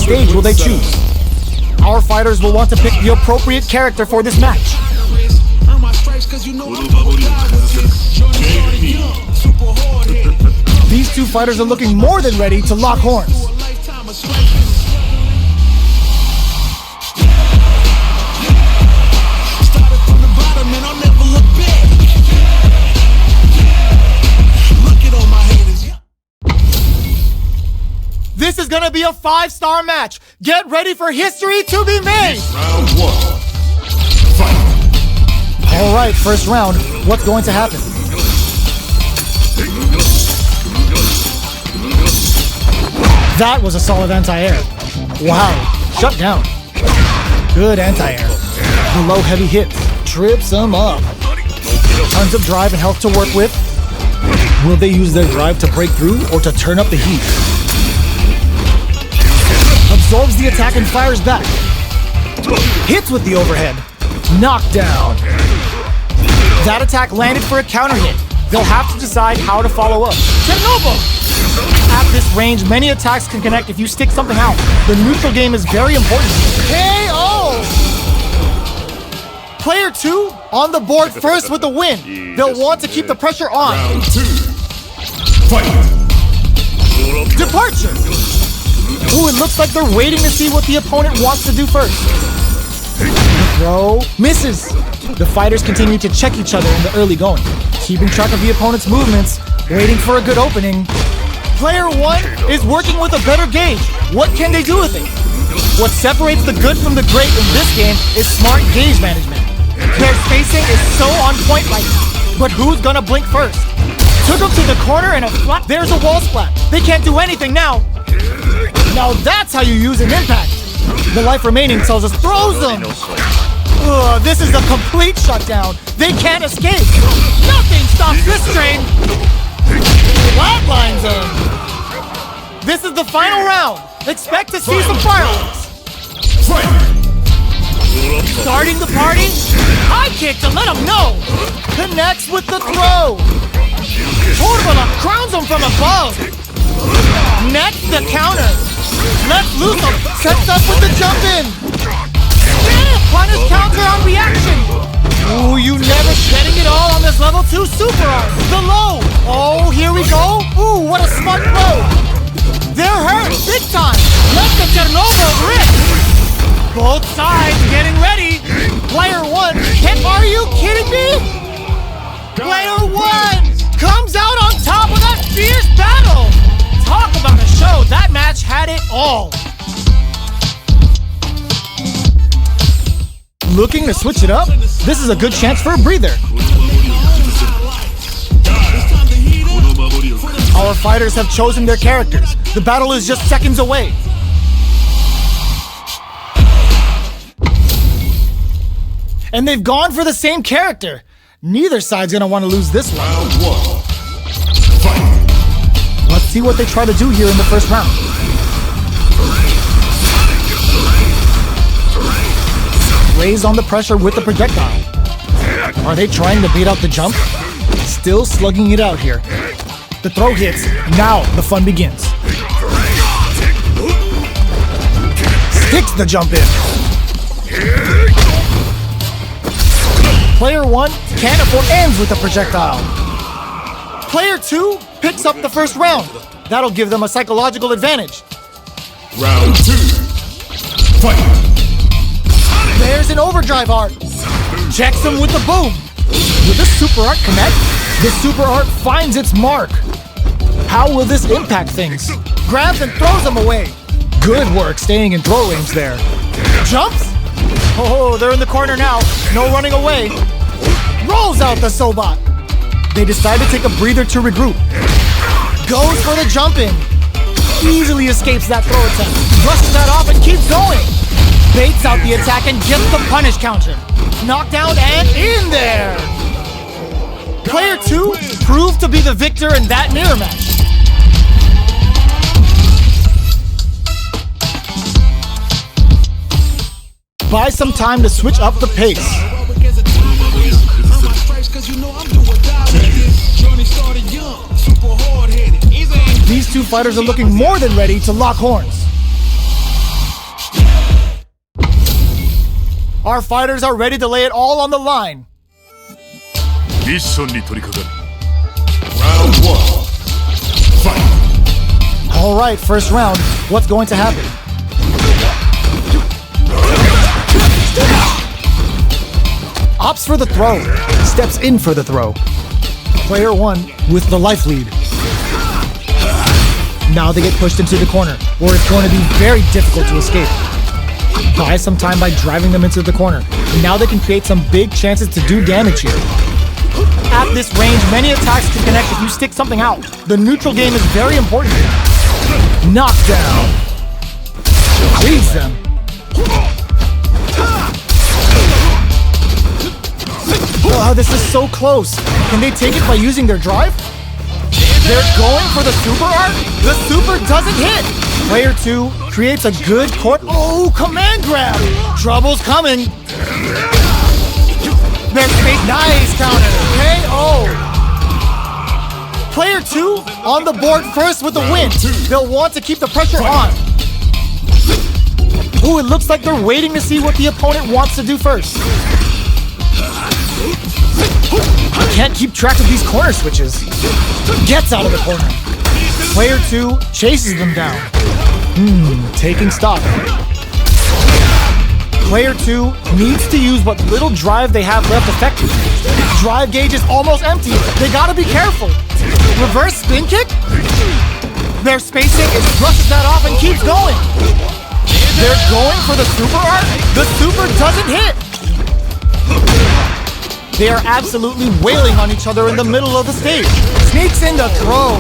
stage will they choose? Our fighters will want to pick the appropriate character for this match. These two fighters are looking more than ready to lock horns. This is gonna be a 5-star match. Get ready for history to be made. Round 1. Fight. All right, first round. What's going to happen? That was a solid anti-air. Wow, shut down. Good anti-air. The low heavy hit trips them up. Tons of drive and health to work with. Will they use their drive to break through or to turn up the heat? Absorbs the attack and fires back. Hits with the overhead. Knockdown. That attack landed for a counter hit. They'll have to decide how to follow up. Chernobyl! At this range, many attacks can connect if you stick something out. The neutral game is very important. KO! Player 2 on the board first with the win. They'll want to keep the pressure on. Round 2. Fight. Departure! Ooh, it looks like they're waiting to see what the opponent wants to do first. The throw misses. The fighters continue to check each other in the early going, keeping track of the opponent's movements, waiting for a good opening. Player 1 is working with a better gauge. What can they do with it? What separates the good from the great in this game is smart gauge management. Their spacing is so on point right now. But who's gonna blink first? Took him to the corner and a flop. There's a wall splat. They can't do anything now. Now that's how you use an impact. The life remaining tells us throws them. Ugh, this is a complete shutdown. They can't escape. Nothing stops this train. Flatlines them. This is the final round. Expect to see some fireworks. Starting the party. High kick to let them know. Connects with the throw. Turbula crowns him from above. Next, the counter. Let's loose him. Sets up with the jump in. Punish counter on reaction. Ooh, you never getting it all on this level 2 super art. The low. Oh, here we go. Ooh, what a smart throw. They're hurt big time. Let the Chernobyl rip. Both sides getting ready. Player 1. Are you kidding me? Player 1 comes out on top of that fierce battle. Talk about a show. That match had it all. Looking to switch it up? This is a good chance for a breather. Our fighters have chosen their characters. The battle is just seconds away. And they've gone for the same character. Neither side's gonna want to lose this one. Round 1. Fight. Let's see what they try to do here in the first round. Raise on the pressure with the projectile. Are they trying to beat out the jump? Still slugging it out here. The throw hits. Now the fun begins. Sticks the jump in. Player 1 can't afford ends with the projectile. Player 2 picks up the first round. That'll give them a psychological advantage. Round 2. Fight. There's an overdrive art. Checks him with the boom. Will this super art connect? This super art finds its mark. How will this impact things? Grabs and throws them away. Good work staying in throw range there. Jumps? Oh, they're in the corner now. No running away. Rolls out the Sobot. They decide to take a breather to regroup. Goes for the jump in. Easily escapes that throw attempt. Brushes that off and keeps going. Baits out the attack and gets the punish counter. Knockdown and in there! Player 2 proved to be the victor in that mirror match. Buy some time to switch up the pace. These two fighters are looking more than ready to lock horns. Our fighters are ready to lay it all on the line. ミッションに取り掛かる。Round 1 Fight! Alright, first round. What's going to happen? Opts for the throw. Steps in for the throw. Player 1 with the life lead. Now they get pushed into the corner, where it's going to be very difficult to escape. Buy some time by driving them into the corner. Now they can create some big chances to do damage here. At this range, many attacks can connect if you stick something out. The neutral game is very important here. Knockdown. Leaves them. Oh, this is so close. Can they take it by using their drive? They're going for the super art. The super doesn't hit. Player 2 creates a good court. Oh, command grab. Trouble's coming. There's fake nice counter. KO. Player 2 on the board first with the win. They'll want to keep the pressure on. Ooh, it looks like they're waiting to see what the opponent wants to do first. Can't keep track of these corner switches. Gets out of the corner. Player 2 chases them down. Taking stock. Player 2 needs to use what little drive they have left effectively. Drive gauge is almost empty. They gotta be careful. Reverse spin kick? Their spacing is brushes that off and keeps going. They're going for the super art. The super doesn't hit. They are absolutely wailing on each other in the middle of the stage. Sneaks in the throw.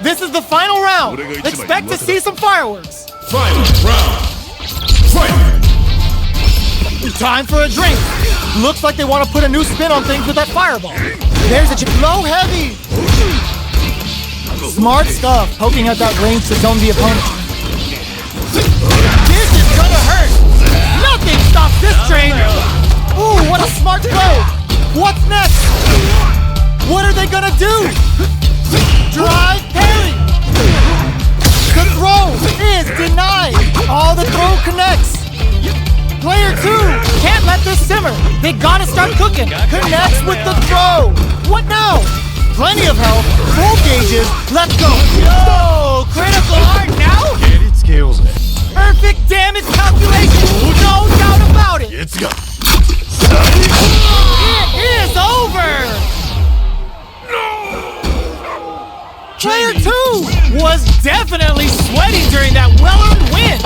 This is the final round. Expect to see some fireworks. Final round! Fight! Time for a drink. Looks like they want to put a new spin on things with that fireball. There's a chip. Low heavy. Smart stuff. Poking at that range to zone the opponent. This is gonna hurt. Nothing stops this train. Ooh, what a smart throw! What's next? What are they gonna do? Drive parry! The throw is denied! Oh, the throw connects! Player 2 can't let this simmer! They gotta start cooking! Connects with the throw! What now? Plenty of health, full gauges, let's go! Yo! Critical art now? Perfect damage calculation! No doubt about it! It's got. It is over! Player 2 was definitely sweating during that well-earned win!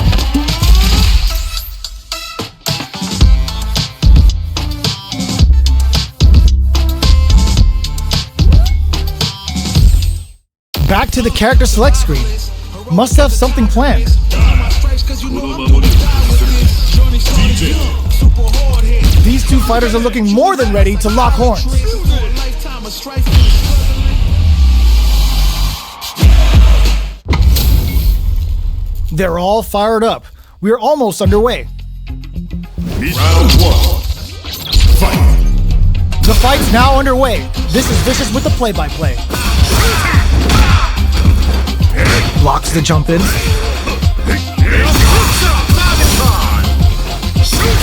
Back to the character select screen. Must have something planned. Deejay. These two fighters are looking more than ready to lock horns. They're all fired up. We're almost underway. Round 1 Fight! The fight's now underway. This is Vicious with the play-by-play. Blocks the jump in.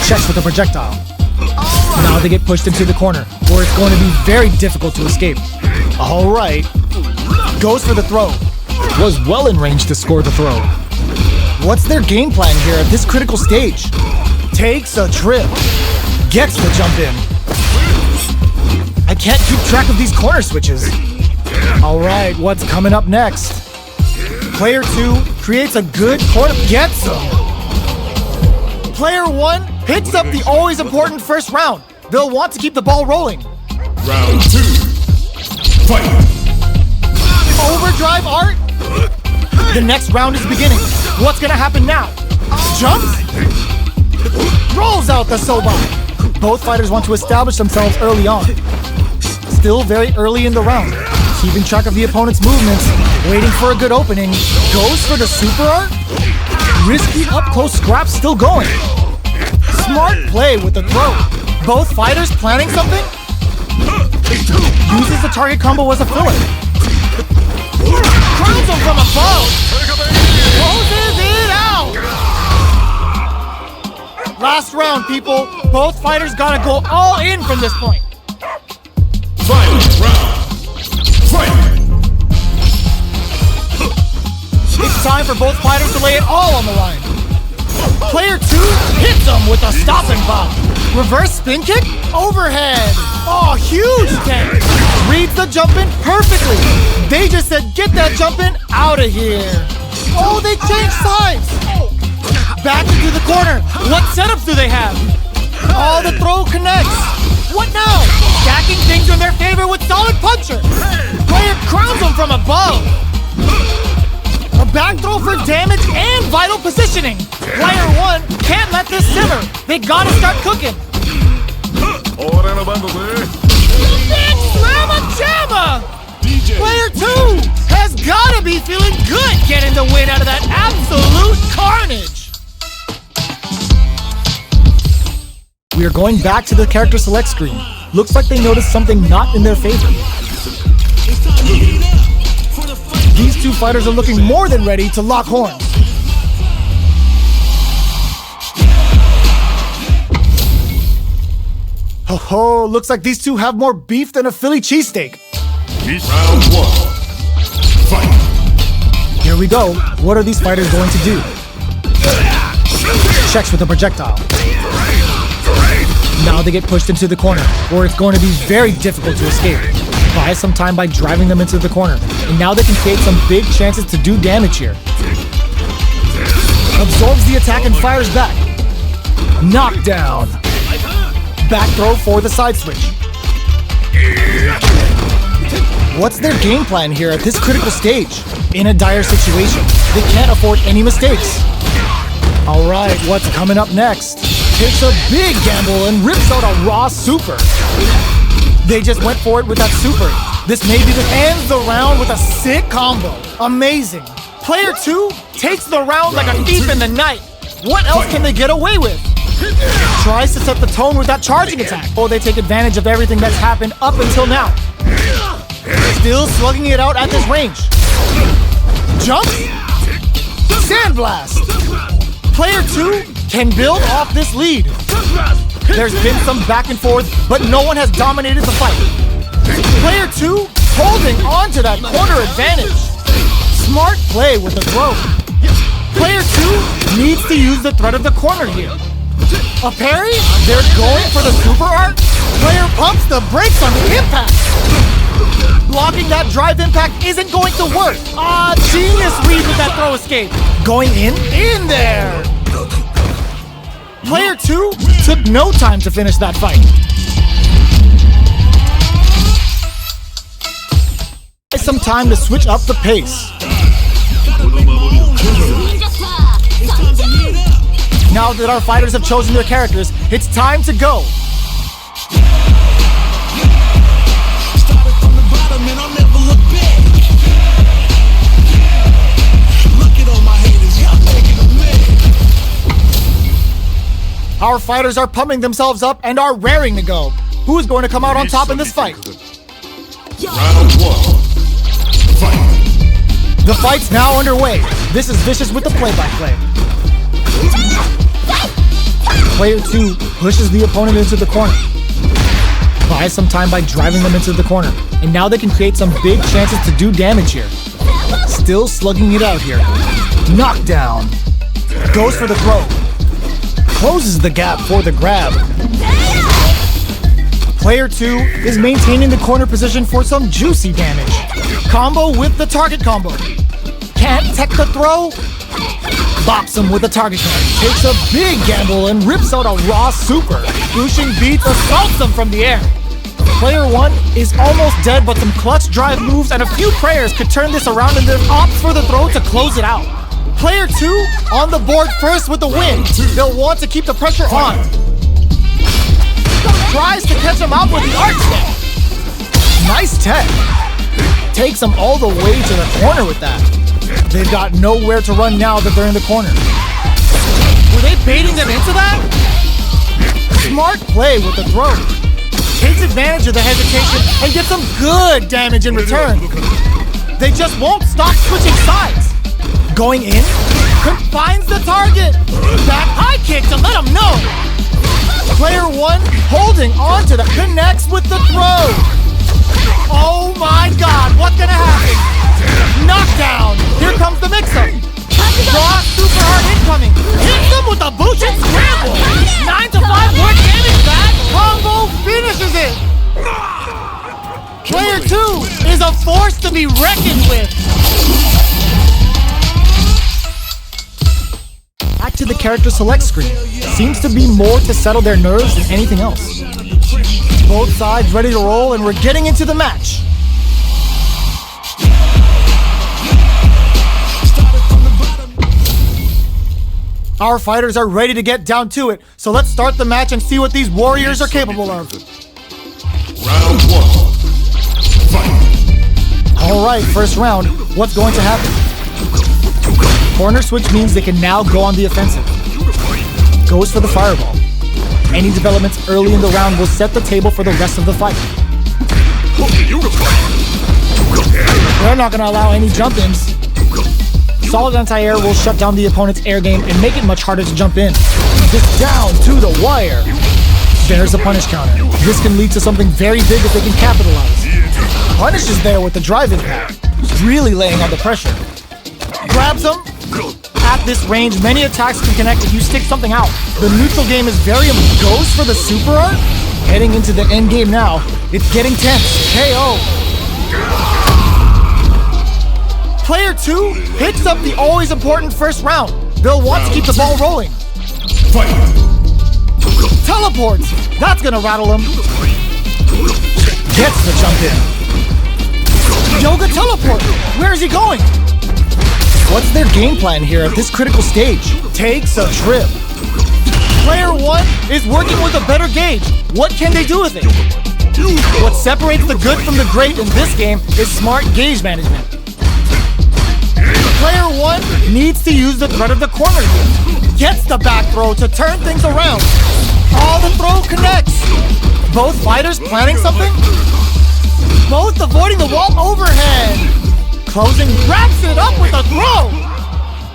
Checks with the projectile. Now they get pushed into the corner, where it's going to be very difficult to escape. Alright. Goes for the throw. Was well in range to score the throw. What's their game plan here at this critical stage? Takes a trip. Gets the jump in. I can't keep track of these corner switches. Alright, what's coming up next? Player 2 creates a good corner. Gets them. Player 1 picks up the always important first round. They'll want to keep the ball rolling. Round 2 Fight! Overdrive art? The next round is beginning. What's gonna happen now? Jumps? Rolls out the soba. Both fighters want to establish themselves early on. Still very early in the round. Keeping track of the opponent's movements. Waiting for a good opening. Goes for the super art? Risky up-close scrap still going. Smart play with the throw. Both fighters planning something? Uses the target combo as a filler. Crowns him from above. Closes it out. Last round, people. Both fighters gotta go all in from this point. Final round. Fight! It's time for both fighters to lay it all on the line. Player 2 hits him with a stopping bomb. Reverse spin kick, overhead. Oh, huge tank. Reads the jump in perfectly. They just said, get that jump in out of here. Oh, they changed sides. Back into the corner. What setups do they have? Oh, the throw connects. What now? Stacking things in their favor with solid puncher. Player crowns him from above. A back throw for damage and vital positioning. Player 1 can't let this simmer. They gotta start cooking. Big slamma jamma! Player 2 has gotta be feeling good getting the win out of that absolute carnage. We are going back to the character select screen. Looks like they noticed something not in their favor. These two fighters are looking more than ready to lock horns. Ho ho, looks like these two have more beef than a Philly cheesesteak. Round 1. Fight! Here we go. What are these fighters going to do? Checks with a projectile. Now they get pushed into the corner, where it's going to be very difficult to escape. Buy some time by driving them into the corner, and now they can create some big chances to do damage here. Absorbs the attack and fires back. Knockdown. Back throw for the side switch. What's their game plan here at this critical stage? In a dire situation, they can't afford any mistakes. Alright, what's coming up next? Takes a big gamble and rips out a raw super. They just went for it with that super. This may be the ends the round with a sick combo. Amazing. Player 2 takes the round like a thief in the night. What else can they get away with? Tries to set the tone with that charging attack. Oh, they take advantage of everything that's happened up until now. Still slugging it out at this range. Jump. Sandblast. Player 2 can build off this lead. There's been some back and forth, but no one has dominated the fight. Player 2 holding on to that corner advantage. Smart play with the throw. Player 2 needs to use the threat of the corner here. A parry? They're going for the super art? Player pumps the brakes on the impact. Blocking that drive impact isn't going to work. Genius read with that throw escape. Going in there. Player 2 took no time to finish that fight. Some time to switch up the pace. Now that our fighters have chosen their characters, it's time to go. Our fighters are pumping themselves up and are raring to go. Who is going to come out on top in this fight? Round 1. Fight! The fight's now underway. This is Vicious with the play-by-play. Player 2 pushes the opponent into the corner. Buys some time by driving them into the corner. And now they can create some big chances to do damage here. Still slugging it out here. Knockdown. Goes for the throw. Closes the gap for the grab. Player 2 is maintaining the corner position for some juicy damage. Combo with the target combo. Can't tech the throw. Bops him with a target card. Takes a big gamble and rips out a raw super. Bushin beats assaults him from the air. Player 1 is almost dead, but some clutch drive moves and a few prayers could turn this around, and then opts for the throw to close it out. Player 2 on the board first with the win. They'll want to keep the pressure on. Tries to catch him out with the arch step. Nice tech. Takes him all the way to the corner with that. They've got nowhere to run now that they're in the corner. Were they baiting them into that? Smart play with the throw. Takes advantage of the hesitation and gets some good damage in return. They just won't stop switching sides. Going in, Finds the target. Back high kick to let him know. Player 1 holding on to the connects with the throw. Oh my God, what's gonna happen? Knockdown. Here comes the mix-up. Raw super hard incoming. Hits him with a Buchin scramble. 9 to 5 more damage back. Combo finishes it. Player 2 is a force to be reckoned with. Back to the character select screen. Seems to be more to settle their nerves than anything else. Both sides ready to roll, and we're getting into the match. Our fighters are ready to get down to it, so let's start the match and see what these warriors are capable of. Round 1. Fight. Alright, first round. What's going to happen? Corner switch means they can now go on the offensive. Goes for the fireball. Any developments early in the round will set the table for the rest of the fight. They're not going to allow any jump-ins. Solid anti-air will shut down the opponent's air game and make it much harder to jump in. This down to the wire. There's a punish counter. This can lead to something very big if they can capitalize. Punish is there with the drive impact, really laying on the pressure. Grabs him. At this range, many attacks can connect if you stick something out. The neutral game is very goes for the super art. Heading into the end game now. It's getting tense. KO. Player 2 hits up the always important first round. They'll want to keep the ball rolling. Fight. Teleports. That's gonna rattle him. Gets the jump in. Yoga teleport. Where is he going? What's their game plan here at this critical stage? Takes a trip. Player 1 is working with a better gauge. What can they do with it? What separates the good from the great in this game is smart gauge management. Player 1 needs to use the threat of the corner here. Gets the back throw to turn things around. All the throw connects. Both fighters planning something? Both avoiding the wall overhead. Closing wraps it up with a throw.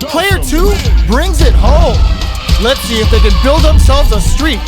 Player 2 brings it home. Let's see if they can build themselves a streak.